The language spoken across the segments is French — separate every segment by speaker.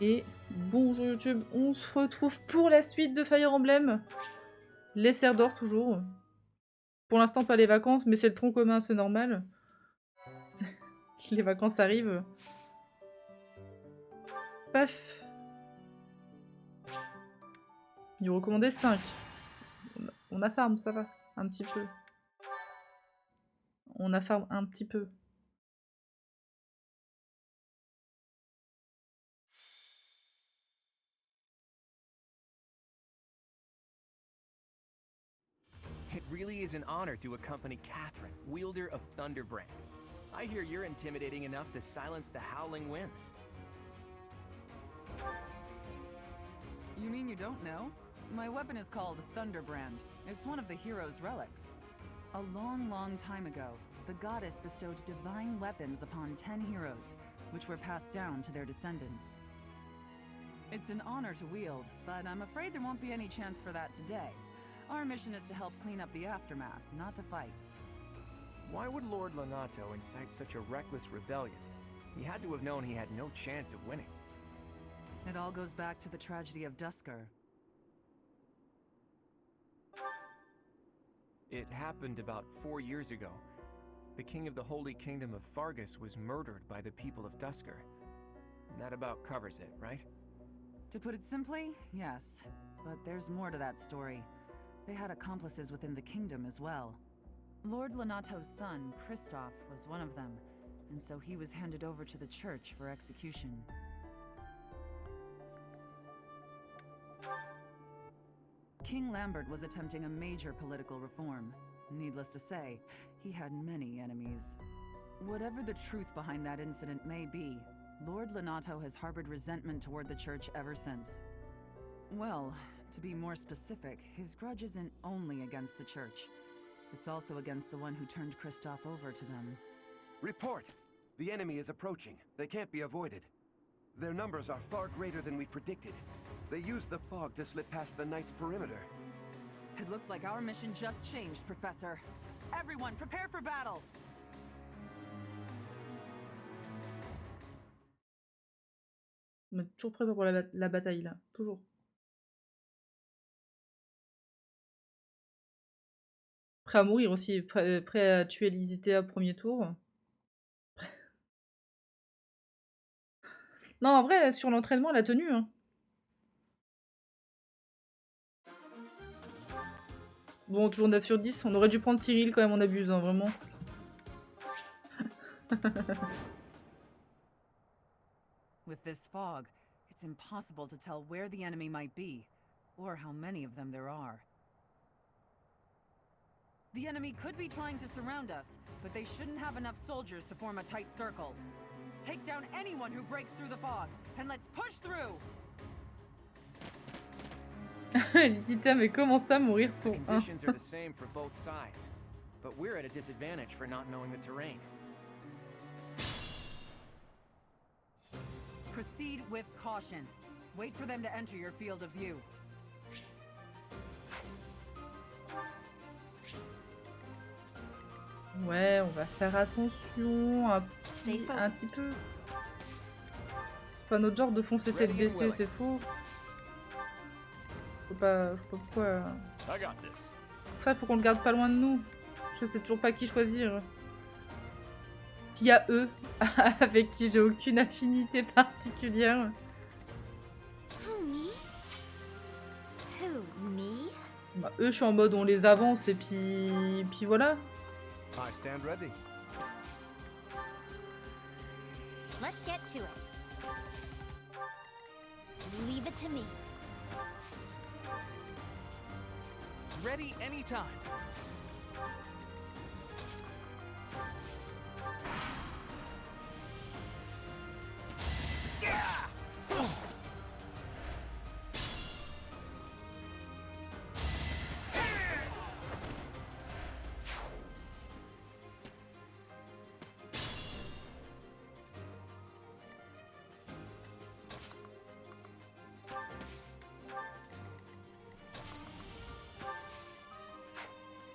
Speaker 1: Et bonjour YouTube, on se retrouve pour la suite de Fire Emblem. Les serres d'or toujours. Pour l'instant pas les vacances, mais c'est le tronc commun, c'est normal. Les vacances arrivent. Paf. Il recommandait 5. On a farm, ça va. Un petit peu. On a farm un petit peu.
Speaker 2: It really is an honor to accompany Catherine, wielder of Thunderbrand. I hear you're intimidating enough to silence the howling winds.
Speaker 3: You mean you don't know? My weapon is called Thunderbrand. It's one of the hero's relics. A long, long time ago, the goddess bestowed divine weapons upon 10 heroes, which were passed down to their descendants. It's an honor to wield, but I'm afraid there won't be any chance for that today. Our mission is to help clean up the aftermath, not to fight.
Speaker 2: Why would Lord Lonato incite such a reckless rebellion? He had to have known he had no chance of winning.
Speaker 3: It all goes back to the tragedy of Duscur.
Speaker 2: It happened about 4 years ago. The king of the Holy Kingdom of Fargus was murdered by the people of Duscur. That about covers it, right?
Speaker 3: To put it simply, yes. But there's more to that story. They had accomplices within the kingdom as well. Lord Lonato's son, Kristoff, was one of them, and so he was handed over to the church for execution. King Lambert was attempting a major political reform. Needless to say, he had many enemies. Whatever the truth behind that incident may be, Lord Lonato has harbored resentment toward the church ever since. Well, to be more specific, his grudge isn't only against the church. It's also against the one who turned Kristoff over to them.
Speaker 4: Report! The enemy is approaching. They can't be avoided. Their numbers are far greater than we predicted. They used the fog to slip past the Knight's perimeter.
Speaker 3: It looks like our mission just changed, Professor. Everyone, prepare for battle!
Speaker 1: On est toujours prêt pour la bataille là, toujours. Prêt à mourir aussi, prêt à tuer l'Isitea au premier tour. Non, en vrai, sur l'entraînement, elle a tenu. Hein. Bon, toujours 9 sur 10. On aurait dû prendre Cyril quand même, on abuse, hein, vraiment.
Speaker 3: With this fog, it's impossible to tell where the enemy might be, or how many of them there are. The enemy could be trying to surround us, but they shouldn't have enough soldiers to form a tight circle. Take down anyone who breaks through the fog, and let's push through!
Speaker 1: L'Isitea, mais comment ça, mourir
Speaker 2: The
Speaker 1: ton 1?
Speaker 2: conditions are the same for both sides, but we're at a disadvantage for not knowing the terrain.
Speaker 3: Proceed with caution. Wait for them to enter your field of view.
Speaker 1: Ouais, on va faire attention un petit peu. C'est pas notre genre de foncer tête baissée, c'est faux. Faut pas pourquoi. Ça, il faut qu'on le garde pas loin de nous. Je sais toujours pas qui choisir. Puis il y a eux, avec qui j'ai aucune affinité particulière. Bah, eux, je suis en mode on les avance et puis voilà.
Speaker 4: I stand ready.
Speaker 5: Let's get to it. Leave it to me.
Speaker 2: Ready anytime.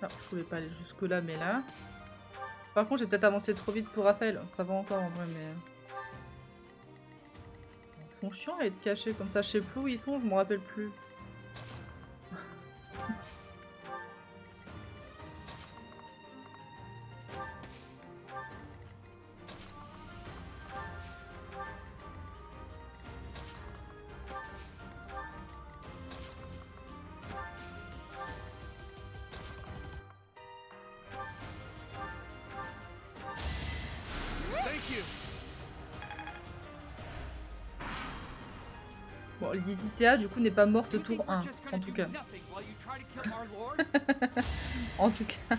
Speaker 1: Non, je voulais pas aller jusque là, mais là. Par contre, j'ai peut-être avancé trop vite pour Raphaël. Ça va encore en vrai, mais. Ils sont chiants à être cachés comme ça. Je sais plus où ils sont, je me rappelle plus.
Speaker 2: Thank you.
Speaker 1: Bon, Lysithea, du coup, n'est pas morte tour 1, en tout cas. En tout cas.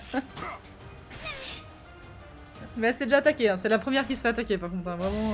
Speaker 1: Mais elle s'est déjà attaquée, hein. C'est la première qui se fait attaquer, par contre. Hein. Vraiment...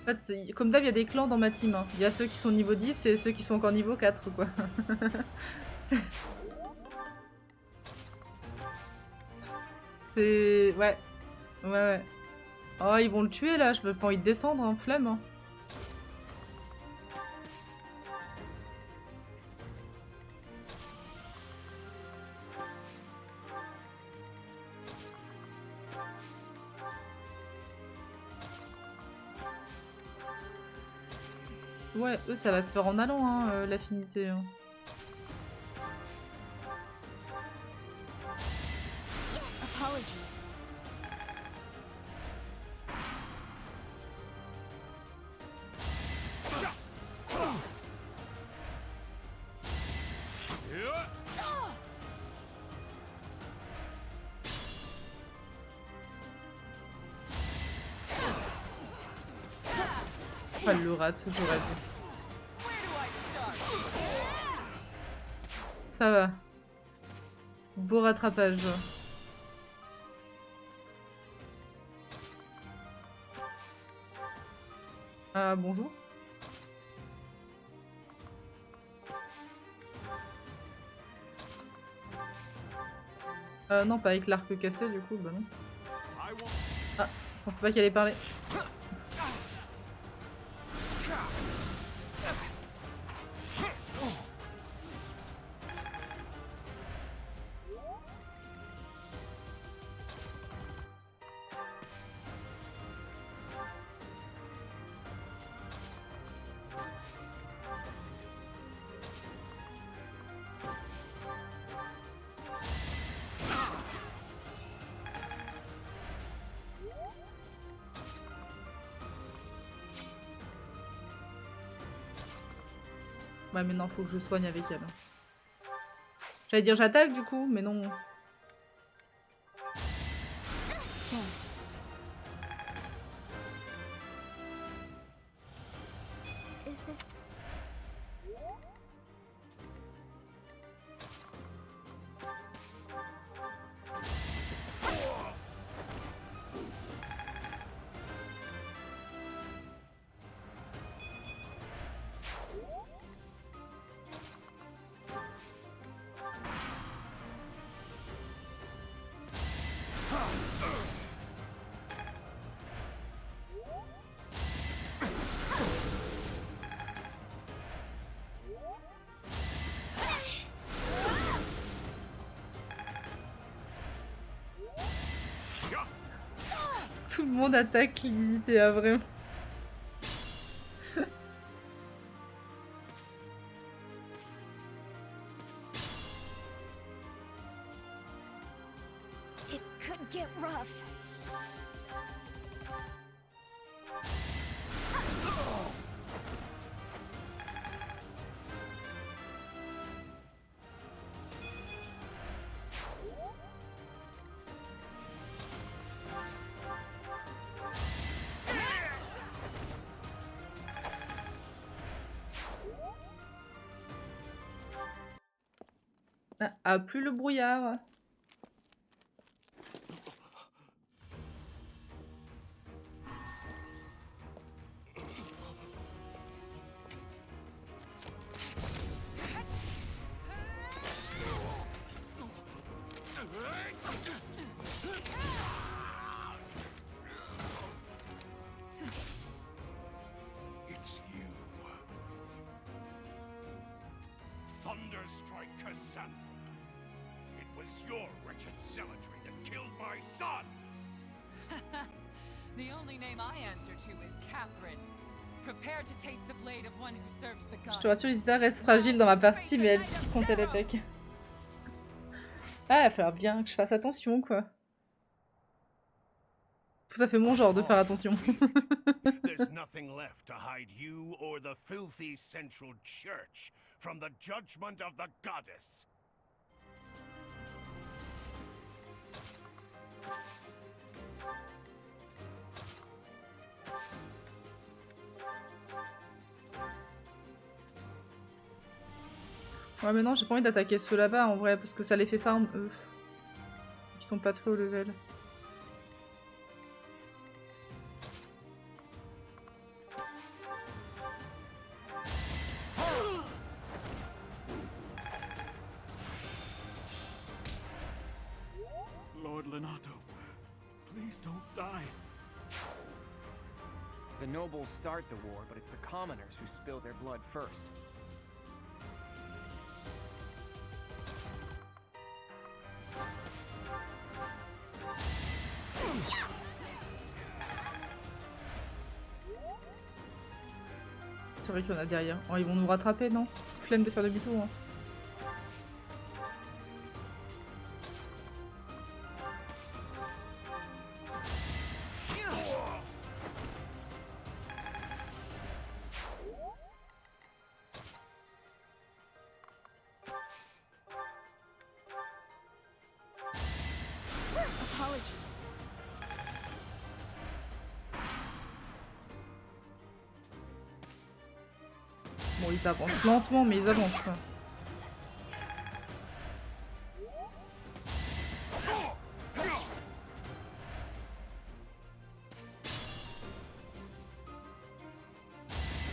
Speaker 1: En fait, comme d'hab, il y a des clans dans ma team. Hein. Il y a ceux qui sont niveau 10 et ceux qui sont encore niveau 4, quoi. C'est... Ouais. Ouais, ouais. Oh, ils vont le tuer, là. Je veux pas envie de descendre, hein. Flemme. Hein. Ouais, eux, ça va se faire en allant, hein, l'affinité. Hein.
Speaker 5: Apologies.
Speaker 1: Oh, elle le rate, j'aurais dit. Ça va. Beau rattrapage. Ah, bonjour. Non, pas avec l'arc cassé, du coup, bah non. Ah, je pensais pas qu'elle allait parler. Ouais, mais non, faut que je soigne avec elle. J'allais dire j'attaque du coup, mais non.
Speaker 5: Thanks. Is this...
Speaker 1: Tout le monde attaque Lysithea, vraiment.
Speaker 5: It could get rough.
Speaker 1: Ah, plus le brouillard.
Speaker 6: strike Cassandra. It was your wretched zealotry that killed my son.
Speaker 3: The only name I answer to is Catherine. Prepare to taste the blade of one who serves the
Speaker 1: Je
Speaker 3: gods.
Speaker 1: te rassure, Lisa reste fragile dans ma partie, mais elle pique quand elle attaque. Ah, il va falloir bien que je fasse attention, quoi. Tout à fait mon genre de faire attention.
Speaker 6: There's nothing left to hide you or the filthy central church from the judgment of the goddess.
Speaker 1: Ouais, mais non, j'ai pas envie d'attaquer ceux là-bas en vrai, parce que ça les fait farm, eux. Ils sont pas très haut level.
Speaker 6: Lord Lenato, please don't die.
Speaker 2: The nobles start the war, but it's the commoners who spill their blood first.
Speaker 1: C'est vrai qu'il y en a derrière. Oh, ils vont nous rattraper, non? Flemme de faire demi-tour. Hein.
Speaker 5: Apologies.
Speaker 1: Bon, ils avancent lentement, mais ils avancent, quoi.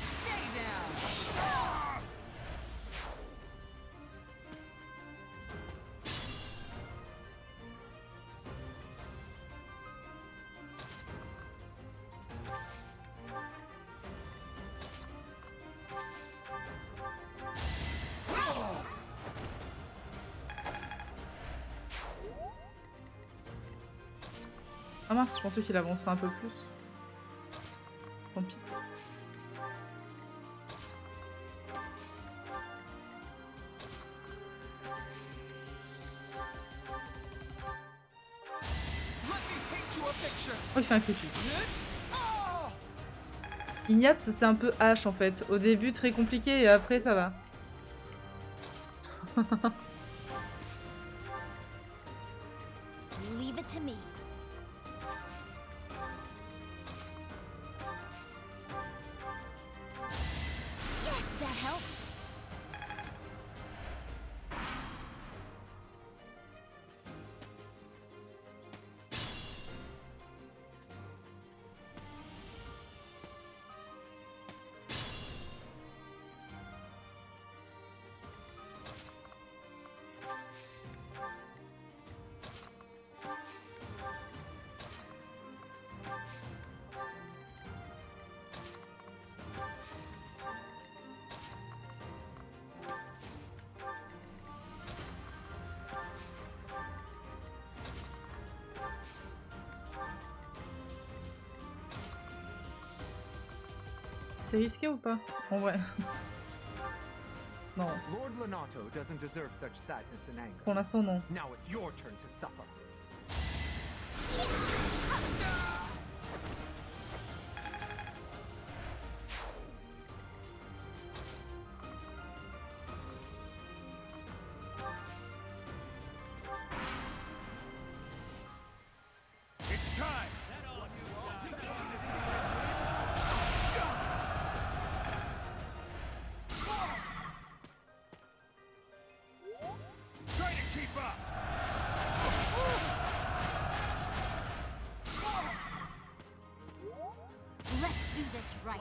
Speaker 3: Stay down.
Speaker 1: Ah mince, je pensais qu'il avancerait un peu plus. Tant pis. Oh, il fait un critique. Ignat, c'est un peu H en fait. Au début, très compliqué et après, ça va.
Speaker 5: Leave it to me. That helps.
Speaker 1: C'est risqué ou pas? En vrai. Non,
Speaker 7: Lord Lenato doesn't deserve such sadness and anger.
Speaker 1: pour l'instant, non.
Speaker 7: Now it's your turn to suffer.
Speaker 6: It's time. Try to keep up.
Speaker 5: Let's do this right.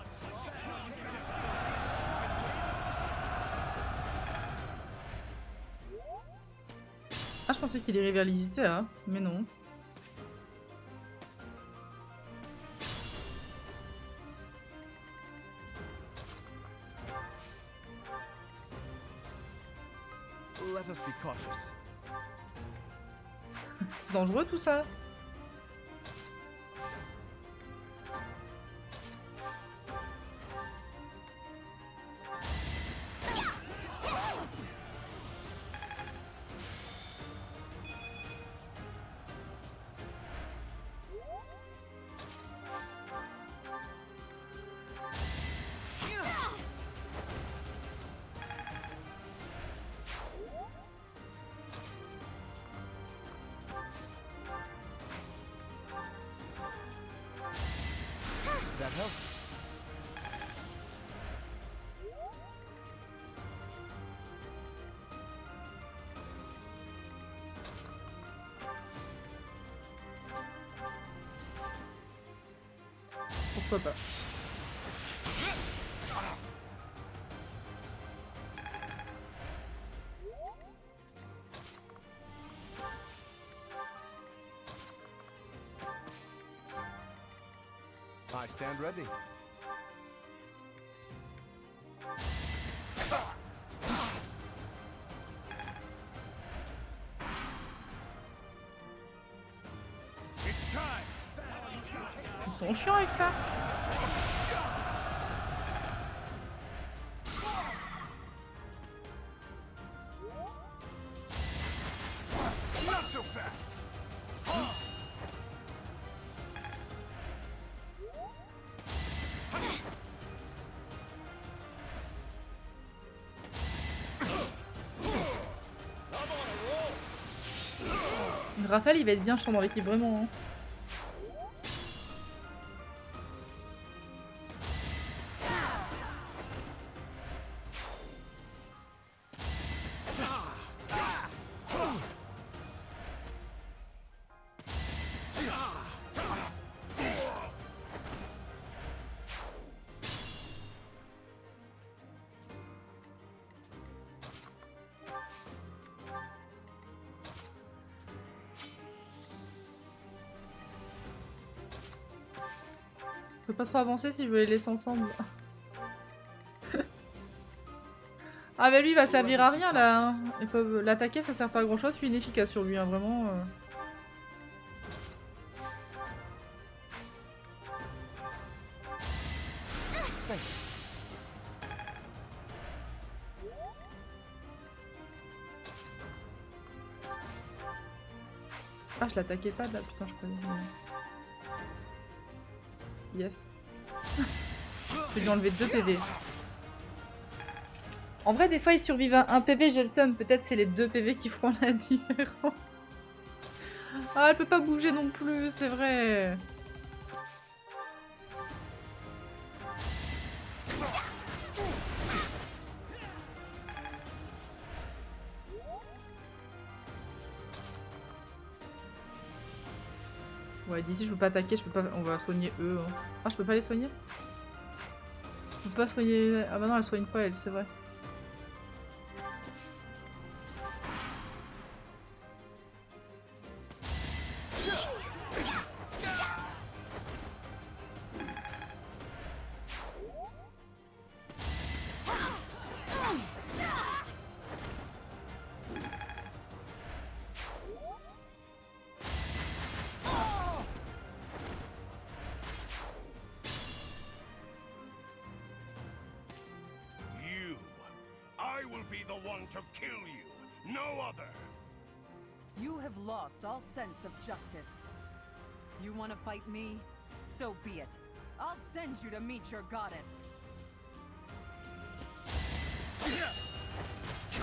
Speaker 1: Ah, je pensais qu'il irait vers les hein, mais non.
Speaker 2: Let us be cautious.
Speaker 1: C'est dangereux tout ça.
Speaker 2: That helps.
Speaker 1: Pourquoi pas.
Speaker 2: I stand ready.
Speaker 6: It's time.
Speaker 1: Ils sont chiants avec ça.
Speaker 6: Not so fast.
Speaker 1: Raphaël, il va être bien chiant dans l'équipe, vraiment. Hein. Je peux pas trop avancer si je veux les laisser ensemble. Ah bah lui il va servir à rien là. Hein. Ils peuvent l'attaquer, ça sert pas à grand chose, je suis inefficace sur lui, hein, vraiment. Ah je l'attaquais pas là, putain je connais. Yes. Je lui ai enlevé 2 PV. En vrai, des fois, ils survivent à 1 PV, j'ai le seum. Peut-être c'est les 2 PV qui feront la différence. Ah, elle peut pas bouger non plus, c'est vrai. Ouais, d'ici je peux pas attaquer, je peux pas. On va soigner eux. Hein. Ah, je peux pas les soigner? Je peux pas soigner. Ah bah non, elle soigne pas, elle, c'est vrai.
Speaker 6: To kill you, no other.
Speaker 3: You have lost all sense of justice. You want to fight me? So be it. I'll send you to meet your goddess.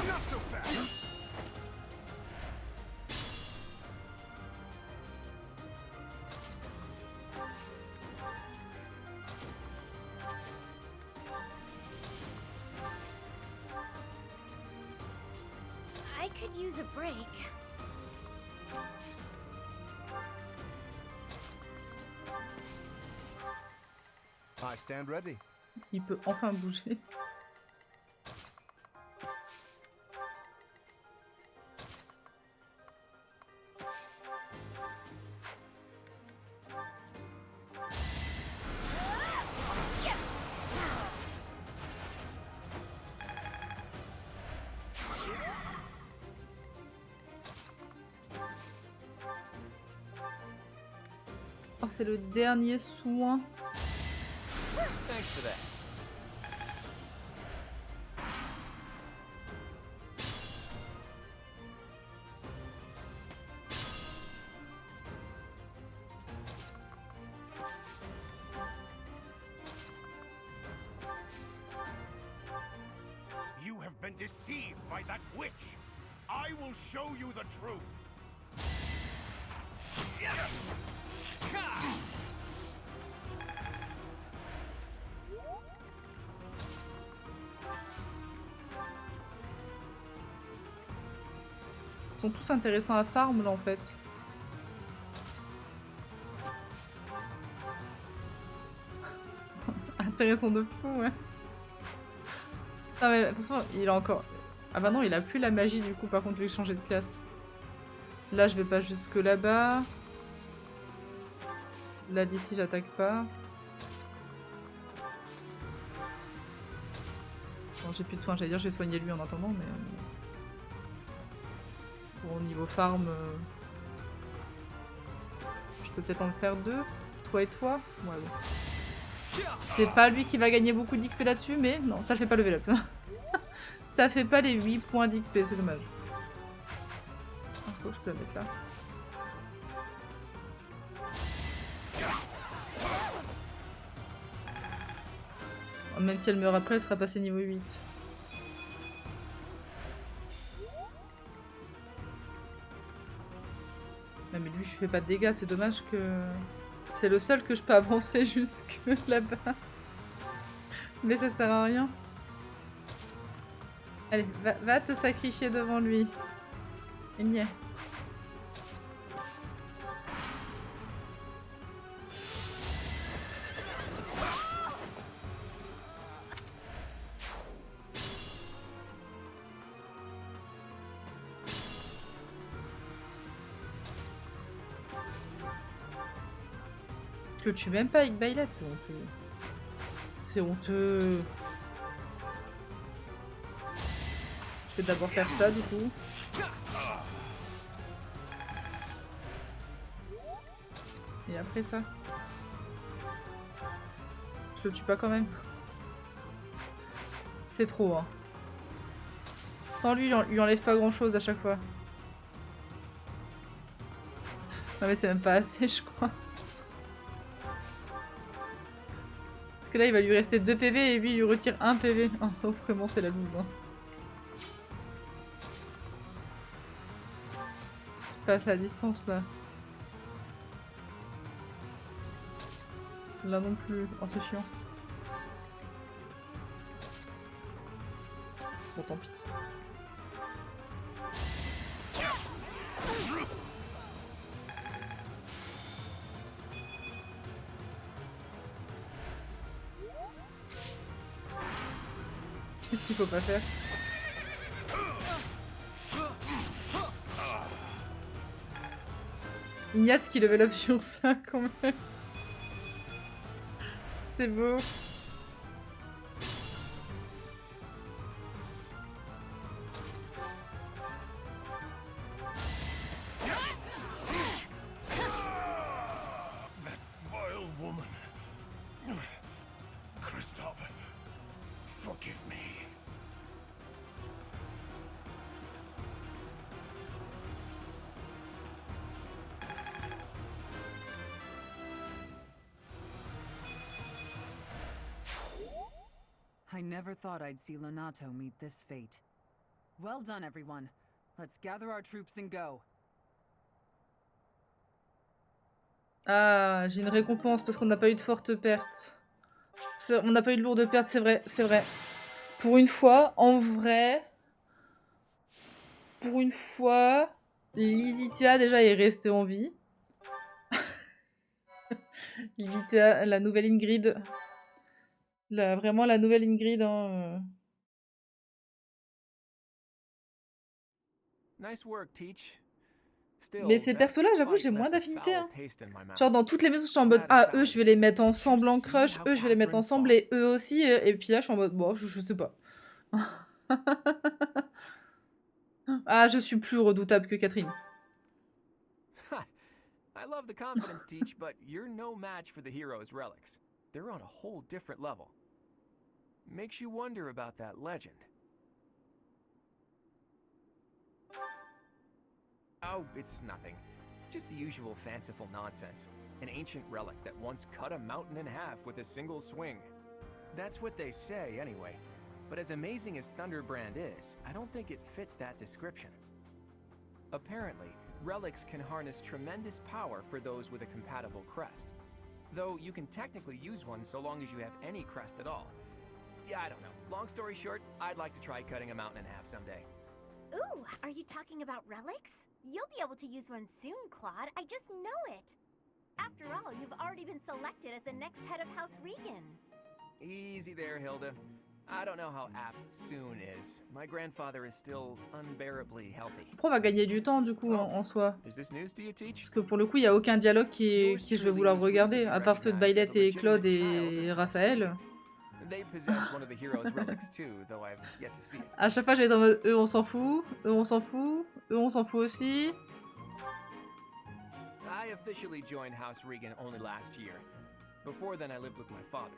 Speaker 6: Not so fast.
Speaker 5: I could use a break.
Speaker 2: I stand ready.
Speaker 1: Il peut enfin bouger. c'est le dernier soin.
Speaker 2: Thanks for that.
Speaker 6: You have been deceived by that witch. I will show you the truth.
Speaker 1: Ils sont tous intéressants à farm là en fait. Intéressant de fou, ouais. Ah mais de toute façon, il a encore... Ah bah non, il a plus la magie du coup, par contre, lui changer de classe. Là, je vais pas jusque là-bas. Là, d'ici, j'attaque pas. Bon, j'ai plus de soins, j'allais dire, j'ai soigné lui en attendant, mais... Bon, au niveau farm... Je peux peut-être en faire deux. Toi et toi. Ouais, bon. C'est pas lui qui va gagner beaucoup d'XP là-dessus, mais non, ça le fait pas level up. Ça fait pas les 8 points d'XP, c'est dommage. Ah, faut que je peux la mettre là. Oh, même si elle meurt après, elle sera passée niveau 8. Non mais lui je fais pas de dégâts, c'est dommage que... C'est le seul que je peux avancer jusque là-bas. Mais ça sert à rien. Allez, va te sacrifier devant lui. Il y est. Je le tue même pas avec Bailet, c'est honteux. C'est honteux. Je vais d'abord faire ça du coup. Et après ça. Je le tue pas quand même. C'est trop hein. Sans lui, il lui enlève pas grand chose à chaque fois. Non mais c'est même pas assez je crois. Parce que là il va lui rester 2 PV et lui il lui retire 1 PV. Oh vraiment c'est la loose hein. Je passe à la distance là. Là non plus. Oh c'est chiant. Bon tant pis. Qu'est-ce qu'il faut pas faire? Ignatz qui level up sur ça quand même. C'est beau.
Speaker 6: That vile woman. Christophe, forgive me.
Speaker 3: I never thought I'd see Lonato meet this fate. Well done, everyone. Let's gather our troops and go.
Speaker 1: Ah, j'ai une récompense parce qu'on n'a pas eu de forte perte. On n'a pas eu de lourde perte, c'est vrai, c'est vrai. Pour une fois, en vrai... Pour une fois, Lysitia déjà est restée en vie. Lysitia, la nouvelle Ingrid... Vraiment la nouvelle Ingrid. Hein,
Speaker 2: Nice work, Teach.
Speaker 1: Mais ces persos-là, j'avoue, j'ai moins d'affinité. Hein. Genre dans toutes les maisons, je suis en mode ah, eux, je vais les mettre ensemble en crush, eux, je vais les mettre ensemble et eux aussi. Et puis là, je suis en mode bon, je sais pas. Ah, je suis plus redoutable que Catherine.
Speaker 2: I love the confidence teach, but you're no match for the hero's relics. They're on a whole different level. Makes you wonder about that legend. Oh, it's nothing. Just the usual fanciful nonsense. An ancient relic that once cut a mountain in half with a single swing. That's what they say, anyway. But as amazing as Thunderbrand is, I don't think it fits that description. Apparently, relics can harness tremendous power for those with a compatible crest. Though you can technically use one so long as you have any crest at all. Yeah, I don't know. Long story short, I'd like to try cutting a mountain in half someday.
Speaker 5: Ooh, are you talking about relics? You'll be able to use one soon, Claude. I just know it. After all, you've already been selected as the next head of House Regan.
Speaker 2: Easy there, Hilda. I don't know how apt soon is. My grandfather is still unbearably healthy.
Speaker 1: On va gagner du temps du coup en soi.
Speaker 2: Is this news to you, Teach?
Speaker 1: Parce que pour le coup, il n'y a aucun dialogue qui je vais vouloir regarder, à part ceux de Bailette et Claude et Raphaël.
Speaker 2: They possess one of the hero's relics too, though I've yet to see it.
Speaker 1: À chaque fois, je vais être en mode eux on s'en fout, eux on s'en fout, eux on s'en fout aussi.
Speaker 2: I officially joined House Regan only last year. Before then, I lived with my father.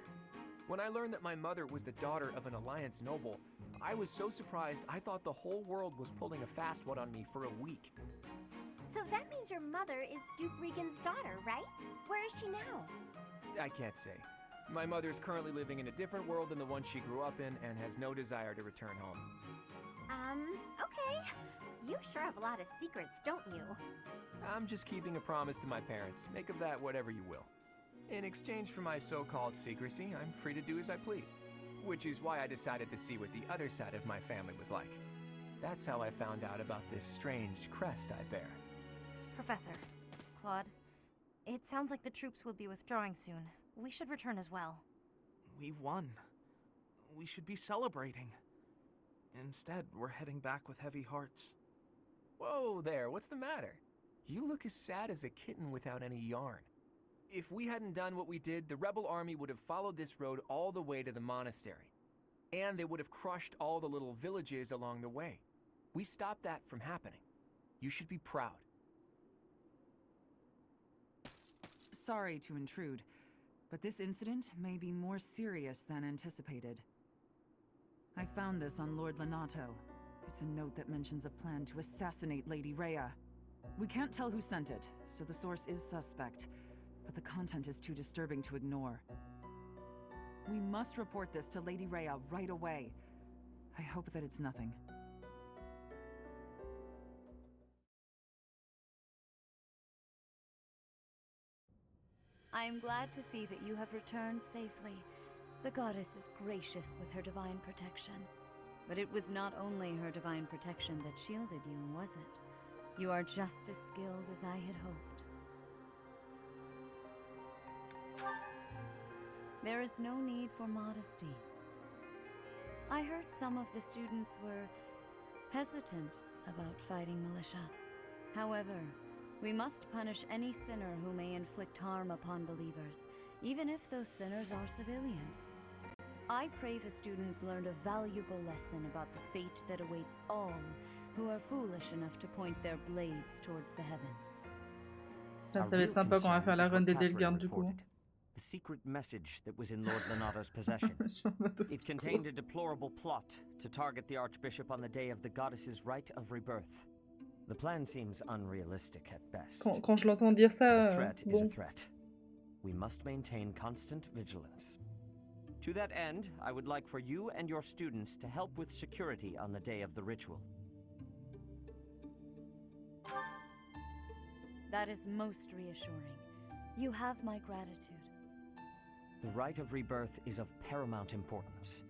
Speaker 2: When I learned that my mother was the daughter of an Alliance noble, I was so surprised I thought the whole world was pulling a fast one on me for a week.
Speaker 5: So that means your mother is Duke Regan's daughter, right? Where is she now?
Speaker 2: I can't say. My mother is currently living in a different world than the one she grew up in and has no desire to return home.
Speaker 5: Okay. You sure have a lot of secrets, don't you?
Speaker 2: I'm just keeping a promise to my parents. Make of that whatever you will. In exchange for my so-called secrecy, I'm free to do as I please. Which is why I decided to see what the other side of my family was like. That's how I found out about this strange crest I bear.
Speaker 8: Professor, Claude, it sounds like the troops will be withdrawing soon. We should return as well.
Speaker 9: We won. We should be celebrating. Instead, we're heading back with heavy hearts.
Speaker 2: Whoa there, what's the matter? You look as sad as a kitten without any yarn. If we hadn't done what we did, the rebel army would have followed this road all the way to the monastery. And they would have crushed all the little villages along the way. We stopped that from happening. You should be proud.
Speaker 3: Sorry to intrude, but this incident may be more serious than anticipated. I found this on Lord Lenato. It's a note that mentions a plan to assassinate Lady Rhea. We can't tell who sent it, so the source is suspect, but the content is too disturbing to ignore. We must report this to Lady Rhea right away. I hope that it's nothing.
Speaker 10: I am glad to see that you have returned safely. The goddess is gracious with her divine protection. But it was not only her divine protection that shielded you, was it? You are just as skilled as I had hoped. There is no need for modesty. I heard some of the students were hesitant about fighting militia. However, we must punish any sinner who may inflict harm upon believers, even if those sinners are civilians. I pray the students learned a valuable lesson about the fate that awaits all who are foolish enough to point their blades towards the heavens.
Speaker 1: Ça va être sympa quand on va faire la run des Delgarde du coup.
Speaker 11: The secret message that was in Lord Lenato's possession. It contained a deplorable plot to target the Archbishop on the day of the goddess's rite of rebirth. The plan seems unrealistic at best.
Speaker 1: Quand je l'entends dire ça,
Speaker 11: The threat is a
Speaker 1: bon.
Speaker 11: threat. We must maintain constant vigilance. To that end, I would like for you and your students to help with security on the day of the ritual.
Speaker 10: That is most reassuring. You have my gratitude.
Speaker 11: The rite of rebirth is of paramount importance.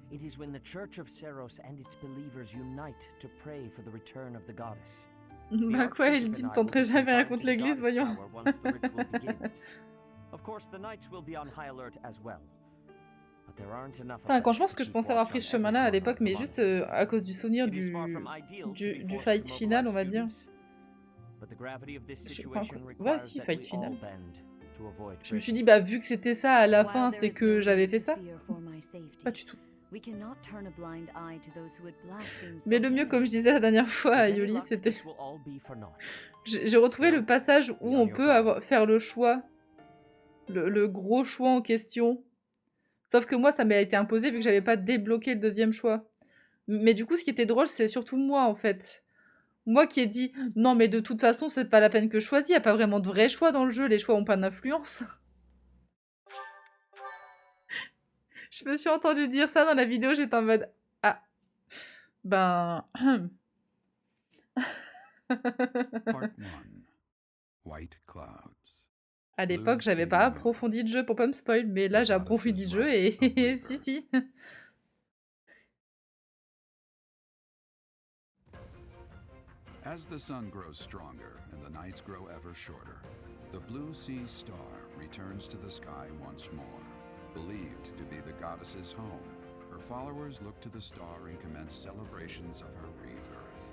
Speaker 11: It is when the Church of Seiros and its believers unite to pray for the return of the goddess.
Speaker 1: Bah quoi, il dit ne tenterai jamais rien contre l'église, voyons.
Speaker 11: Of course, the knights will be on high alert as well. But there aren't enough.
Speaker 1: Enfin, quand je pense que je pensais avoir pris ce chemin-là à l'époque, mais juste à cause du souvenir du fight final, on va dire. Ouais, si, fight final. Je me suis dit, bah vu que c'était ça à la fin, c'est que j'avais fait ça. Pas du tout.
Speaker 10: We cannot turn a blind eye to those who would blaspheme so
Speaker 1: Mais le mieux, comme je
Speaker 10: heinously.
Speaker 1: disais la dernière fois à
Speaker 11: With any
Speaker 1: Yoli,
Speaker 11: luck,
Speaker 1: c'était...
Speaker 11: this will all be for naught.
Speaker 1: J'ai retrouvé le passage où
Speaker 11: Be on
Speaker 1: on
Speaker 11: your
Speaker 1: peut
Speaker 11: guard.
Speaker 1: faire le choix. Le gros choix en question. Sauf que moi, ça m'a été imposé vu que j'avais pas débloqué le deuxième choix. Mais du coup, ce qui était drôle, c'est surtout moi, en fait. Moi qui ai dit « Non, mais de toute façon, c'est pas la peine que je choisis. Il n'y a pas vraiment de vrai choix dans le jeu. Les choix ont pas d'influence. » Je me suis entendue dire ça dans la vidéo. J'étais en mode « Ah, ben...
Speaker 12: Part 1. White clouds. »
Speaker 1: À l'époque, j'avais pas approfondi le jeu pour pas me spoil, mais là, j'ai approfondi le jeu et... si, si.
Speaker 12: As the sun grows stronger and the nights grow ever shorter, the blue sea star returns to the sky once more. Believed to be the goddess's home, her followers look to the star and commence celebrations of her rebirth.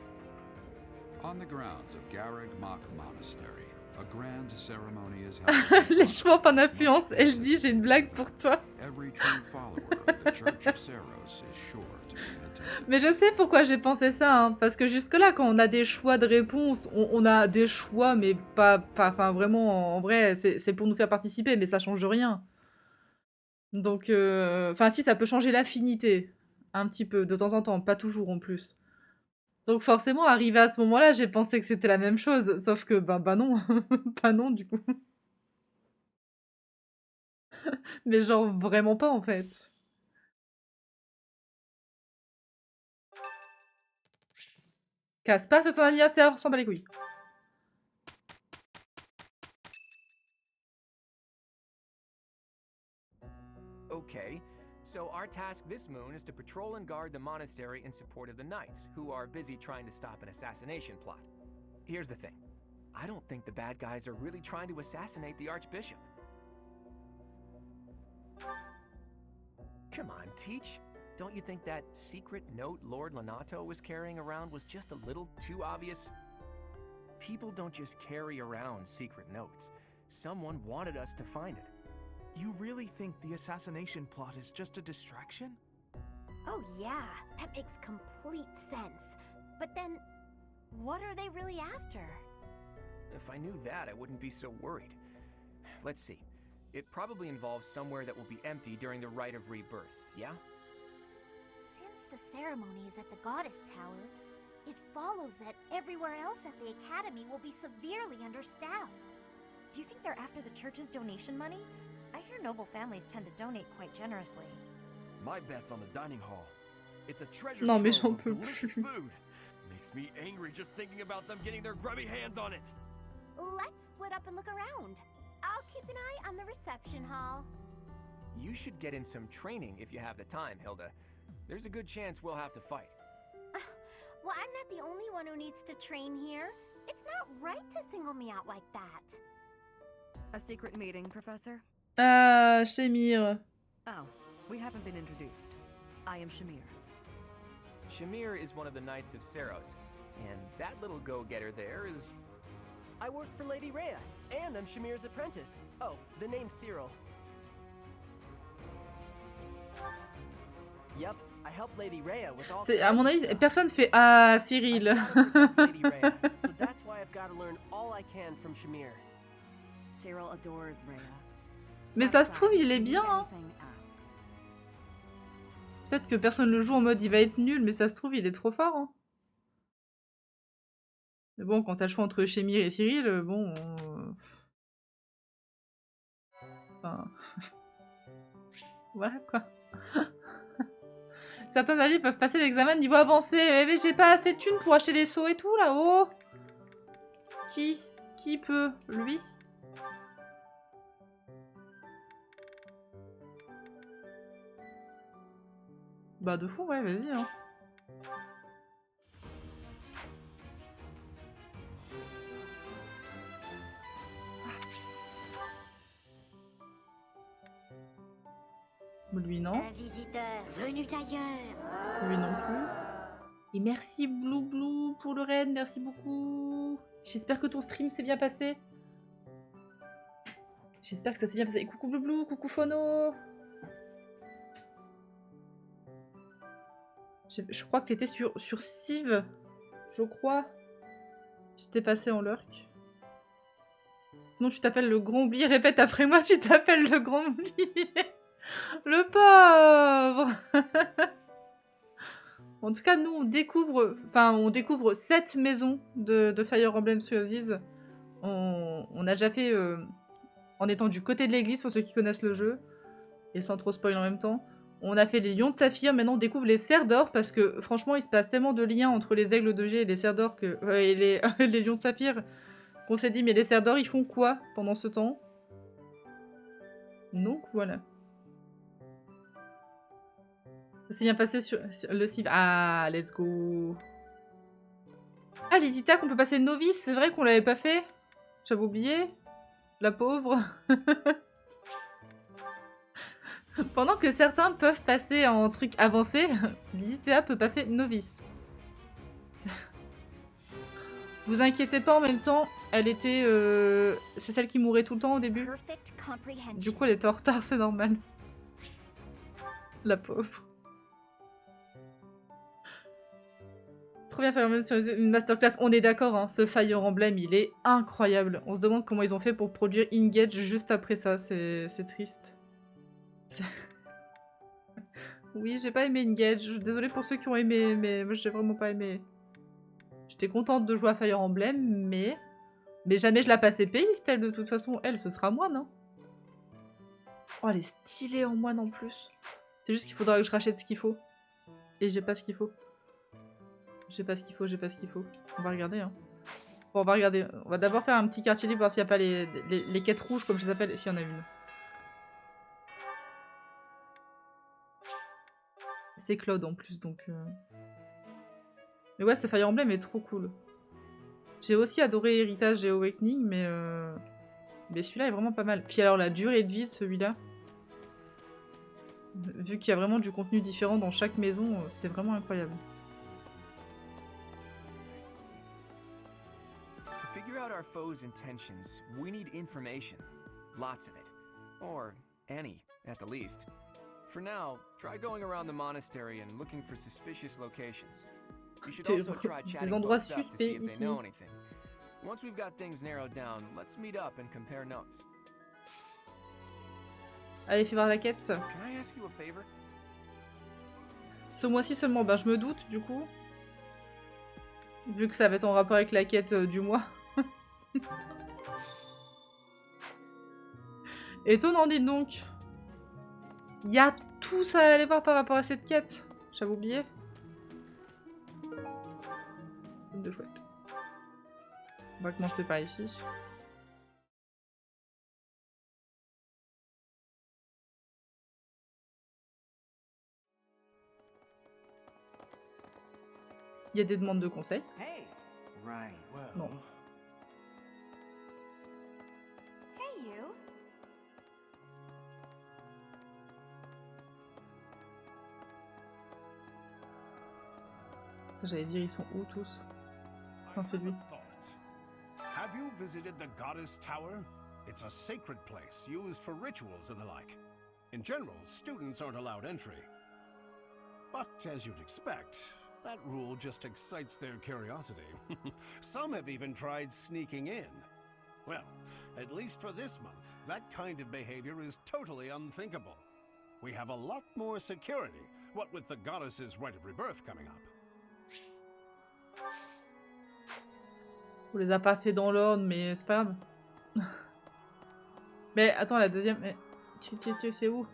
Speaker 12: On the grounds of Garreg Mach Monastery, a grand ceremony is held.
Speaker 1: Les choix ont pas d'influence. Elle dit « J'ai une blague pour toi. »
Speaker 12: Every true follower of the Church of Seiros is sure to be in attendance.
Speaker 1: Mais je sais pourquoi j'ai pensé ça, hein, parce que jusque-là, quand on a des choix de réponse, on a des choix, mais pas enfin vraiment, en vrai, c'est pour nous faire participer, mais ça change rien. Donc, enfin si, ça peut changer l'affinité, un petit peu, de temps en temps, pas toujours en plus. Donc forcément, arrivé à ce moment-là, j'ai pensé que c'était la même chose, sauf que, bah non, pas non du coup. Mais genre vraiment pas en fait. Caspar fait son anniversaire, on s'en bat les couilles.
Speaker 2: Okay, so our task this moon is to patrol and guard the monastery in support of the knights, who are busy trying to stop an assassination plot. Here's the thing. I don't think the bad guys are really trying to assassinate the Archbishop. Come on, Teach. Don't you think that secret note Lord Lonato was carrying around was just a little too obvious? People don't just carry around secret notes. Someone wanted us to find it.
Speaker 9: You really think the assassination plot is just a distraction?
Speaker 5: Oh yeah, that makes complete sense. But then, what are they really after?
Speaker 2: If I knew that, I wouldn't be so worried. Let's see. It probably involves somewhere that will be empty during the Rite of Rebirth, yeah?
Speaker 5: Since the ceremony is at the Goddess Tower, it follows that everywhere else at the Academy will be severely understaffed.
Speaker 8: Do you think they're after the church's donation money? I hear noble families tend to donate quite generously.
Speaker 13: My bet's on the dining hall. It's a treasure
Speaker 1: Non mais
Speaker 13: trove
Speaker 1: j'en
Speaker 13: of
Speaker 1: peux
Speaker 13: delicious
Speaker 1: plus.
Speaker 13: food. Makes me angry just thinking about them getting their grubby hands on it.
Speaker 5: Let's split up and look around. I'll keep an eye on the reception hall.
Speaker 2: You should get in some training if you have the time, Hilda. There's a good chance we'll have to fight.
Speaker 5: Well, I'm not the only one who needs to train here. It's not right to single me out like that.
Speaker 3: A secret meeting, Professor?
Speaker 1: Shamir.
Speaker 3: Oh, we haven't been introduced. I am Shamir.
Speaker 2: Shamir is one of the Knights of Seiros, and that little go-getter there is...
Speaker 14: I work for Lady Rhea, and I'm Shamir's apprentice. Oh, the name's Cyril. Yep, I help Lady Rhea with all...
Speaker 1: À mon avis, personne fait ah Cyril.
Speaker 14: So that's why I've got to learn all I can from Shamir.
Speaker 3: Cyril adores Rhea.
Speaker 1: Mais ça se trouve, il est bien. Hein. Peut-être que personne le joue en mode il va être nul, mais ça se trouve, il est trop fort. Hein. Mais bon, quand t'as le choix entre Shamir et Cyril, bon... Enfin... voilà quoi. Certains avis peuvent passer l'examen de niveau avancé. Mais j'ai pas assez de thunes pour acheter les seaux et tout là-haut. Qui peut? Lui? Bah de fou, ouais, vas-y. Hein. Lui non.
Speaker 5: Un visiteur venu d'ailleurs.
Speaker 1: Lui non plus. Et merci Blue Blue pour le raid, merci beaucoup. J'espère que ton stream s'est bien passé. J'espère que ça s'est bien passé. Et coucou Blue Blue, coucou Phono. Je crois que t'étais sur Civ. Je crois. J'étais passé en lurk. Sinon tu t'appelles le grand oublié. Répète après moi, tu t'appelles le grand oublié. Le pauvre. En tout cas, nous, on découvre 7 maisons de Fire Emblem Choices. On a déjà fait en étant du côté de l'église, pour ceux qui connaissent le jeu, et sans trop spoiler en même temps. On a fait les lions de saphir, maintenant on découvre les cerfs d'or, parce que franchement, il se passe tellement de liens entre les aigles de G et les cerfs d'or et les lions de saphir, qu'on s'est dit, mais les cerfs d'or, ils font quoi pendant ce temps? Donc, voilà. Ça s'est bien passé sur le Civ. Ah, let's go. Ah, les Itaques, on peut passer novice. C'est vrai qu'on l'avait pas fait. J'avais oublié. La pauvre. Pendant que certains peuvent passer en truc avancé, l'Itea peut passer novice. Vous inquiétez pas, en même temps, elle était... c'est celle qui mourait tout le temps au début. Du coup, elle était en retard, c'est normal. La pauvre. Trop bien Fire Emblem sur une masterclass, on est d'accord, hein, ce Fire Emblem, il est incroyable. On se demande comment ils ont fait pour produire Engage juste après ça, c'est triste. Oui, j'ai pas aimé Engage, désolée pour ceux qui ont aimé, mais moi j'ai vraiment pas aimé. J'étais contente de jouer à Fire Emblem, mais jamais je la passe épéiste, elle, de toute façon. Elle, ce sera moine, hein. Oh, elle est stylée en moine en plus. C'est juste qu'il faudra que je rachète ce qu'il faut. Et j'ai pas ce qu'il faut. J'ai pas ce qu'il faut. On va regarder, hein. Bon, on va regarder. On va d'abord faire un petit quartier libre, voir s'il n'y a pas les quêtes rouges, comme je les appelle, s'il y en a une. C'est Claude en plus, donc... Mais ouais, ce Fire Emblem est trop cool. J'ai aussi adoré Héritage et Awakening, mais celui-là est vraiment pas mal. Puis alors, la durée de vie de celui-là, vu qu'il y a vraiment du contenu différent dans chaque maison, c'est vraiment incroyable.
Speaker 2: To figure out our foe's intentions, we need information. Lots of it. Or any, at the least. For now, try going around the monastery and looking for suspicious locations. You should also try chatting folks up to see if they know anything. Once we've got things narrowed down, let's meet up and compare notes.
Speaker 1: Allez, fais voir la quête.
Speaker 2: Can I ask you a favor?
Speaker 1: Ce mois-ci seulement, ben je me doute du coup. Vu que ça va être en rapport avec la quête du mois. Étonnant, dites donc. Il y a tout ça à aller voir par rapport à cette quête. J'avais oublié. De chouette. On va commencer par ici. Il y a des demandes de conseils.
Speaker 15: Hey. Right.
Speaker 1: Non.
Speaker 5: Hey, you.
Speaker 1: J'allais dire, ils sont où tous? Putain, c'est lui.
Speaker 6: Have you visited the Goddess Tower? It's a sacred place used for rituals and the like. In general, students aren't allowed entry. But as you'd expect, that rule just excites their curiosity. Some have even tried sneaking in. Well, at least for this month, that kind of behavior is totally unthinkable. We have a lot more security, what with the goddess's rite of rebirth coming up.
Speaker 1: On les a pas fait dans l'ordre, mais c'est pas grave. Mais attends, la deuxième... Mais... Tu c'est où?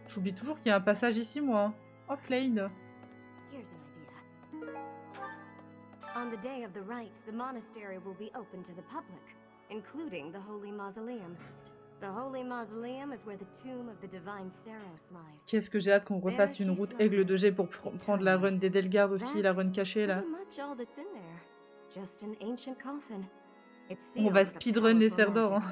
Speaker 1: J'oublie toujours qu'il y a un passage ici, moi. Offlane.
Speaker 16: Here's an idea. On the day of the rite, the monastery will be open to the public, including the Holy Mausoleum. The Holy Mausoleum is where the tomb of the divine Seiros lies.
Speaker 1: Qu'est-ce que j'ai hâte qu'on refasse une route aigle de G pour prendre la run des Delgarde aussi, la run cachée là. On va speedrun les cerfs d'or. Hein.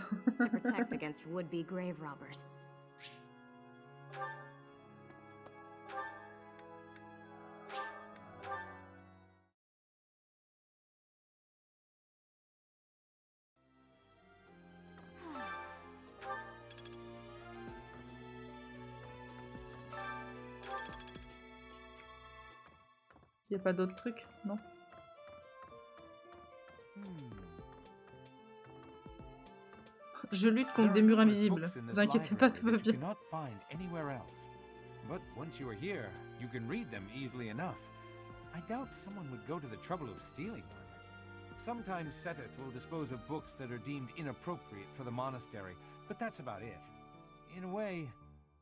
Speaker 1: Y a pas d'autres trucs, non? Je lutte contre des murs invisibles. Vous inquiétez pas, tout va bien.
Speaker 15: But once you are here, you can read them easily enough. I doubt someone would go to the trouble of stealing one. Sometimes Seteth will dispose of books that are deemed inappropriate for the monastery, but that's about it. In a way,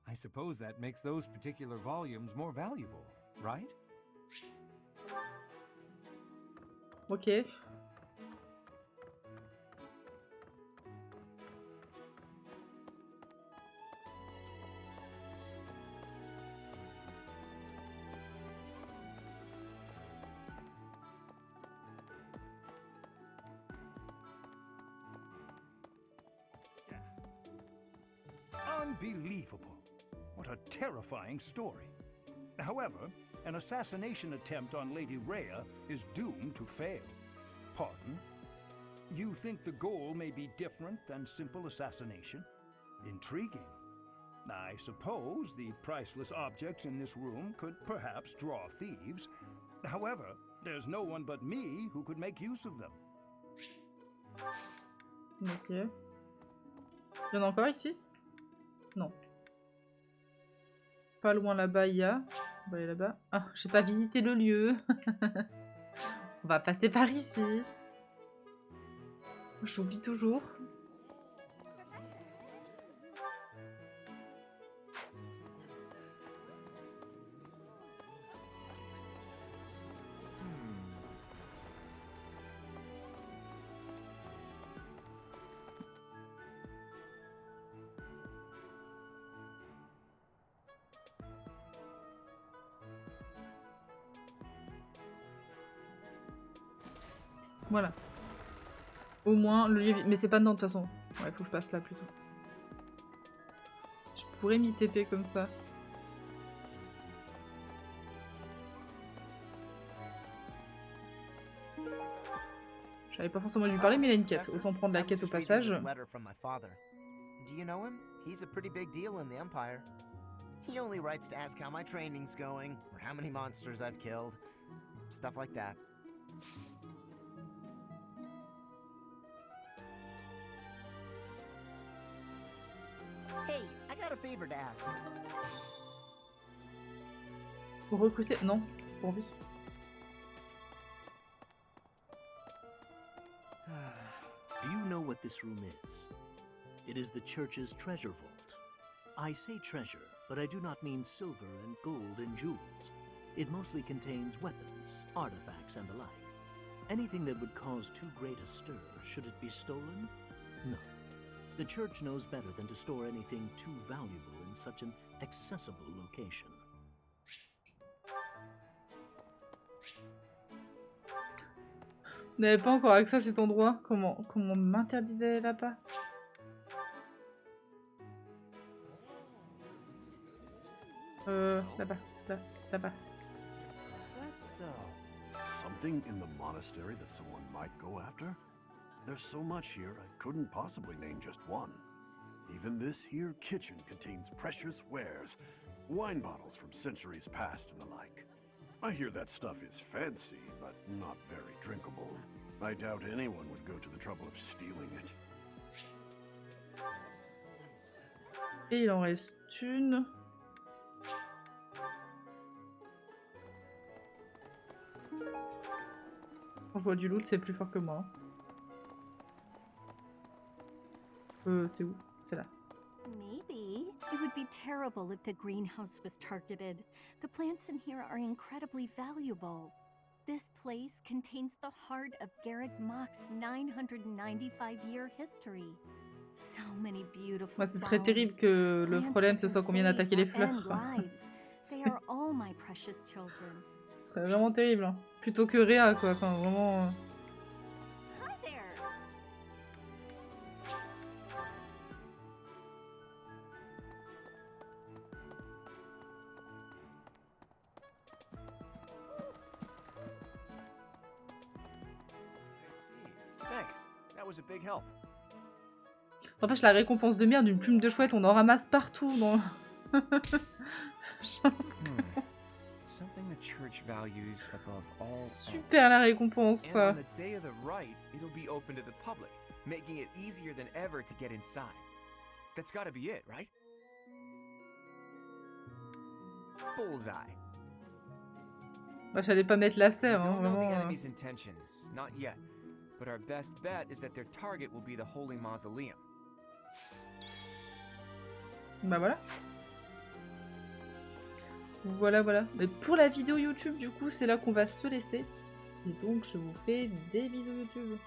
Speaker 15: I suppose that makes those particular volumes more valuable, right?
Speaker 1: Ok.
Speaker 17: Unbelievable. What a terrifying story. However, an assassination attempt on Lady Rhea is doomed to fail. Pardon? You think the goal may be different than simple assassination? Intriguing. I suppose the priceless objects in this room could perhaps draw thieves. However, there's no one but me who could make use of them.
Speaker 1: Ok. Il y en a encore ici? Non. Pas loin là-bas, il y a. On va aller là-bas. Ah, j'ai pas visité le lieu. On va passer par ici. J'oublie toujours. Voilà. Au moins, le lieu... Mais c'est pas dedans de toute façon. Ouais, faut que je passe là plutôt. Je pourrais m'y TP comme ça. J'avais pas forcément dû lui parler, mais il a une quête. Autant prendre la quête au passage.
Speaker 18: Do you know him? He's a pretty big deal in the Empire. He only writes to ask how my training's going, or how many monsters I've killed. Stuff like that. Hey, I got a favor to ask.
Speaker 1: Pour recruter... Non, pour envie.
Speaker 19: Do you know what this room is? It is the church's treasure vault. I say treasure, but I do not mean silver and gold and jewels. It mostly contains weapons, artifacts, and the like. Anything that would cause too great a stir, should it be stolen? No. The church knows better than to store anything too valuable in such an accessible location.
Speaker 1: Vous n'avez pas encore accès à cet endroit? Comment m'interdit d'aller là-bas? Là-bas, là-bas.
Speaker 20: That's something in the monastery that someone might go after? There's so much here, I couldn't possibly name just one. Even this here kitchen contains precious wares, wine bottles from centuries past and the like. I hear that stuff is fancy, but not very drinkable. I doubt anyone would go to the trouble of stealing it.
Speaker 1: Et il en reste une. Quand je vois du loot, c'est plus fort que moi. C'est où? C'est là.
Speaker 21: Maybe. It would be terrible if the greenhouse was targeted. The plants in here are incredibly valuable. This place contains the heart of Garreg Mach's 995-year history. So many beautiful
Speaker 1: Bah, ce serait terrible que le problème ce soit qu'on vienne attaquer les fleurs.
Speaker 21: They are all my precious children.
Speaker 1: Ce serait vraiment terrible. Hein. Plutôt que Rhea, quoi. Enfin, vraiment...
Speaker 21: Hi there.
Speaker 2: Thanks. That was a big help.
Speaker 1: N'empêche, la récompense de merde d'une plume de chouette, on en ramasse partout dans...
Speaker 2: Something the church values above all else.
Speaker 1: Super la récompense.
Speaker 2: And on the day of the rite, it'll be open to the public, making it easier than ever to get inside. That's gotta be it, right? Bullseye.
Speaker 1: Bah, j'allais pas mettre la serre, hein,
Speaker 2: Don't know the
Speaker 1: vraiment.
Speaker 2: enemy's intentions, not yet. But our best bet is that their target will be the Holy Mausoleum.
Speaker 1: Bah voilà. Voilà, voilà. Mais pour la vidéo YouTube, du coup, c'est là qu'on va se laisser. Et donc, je vous fais des vidéos YouTube.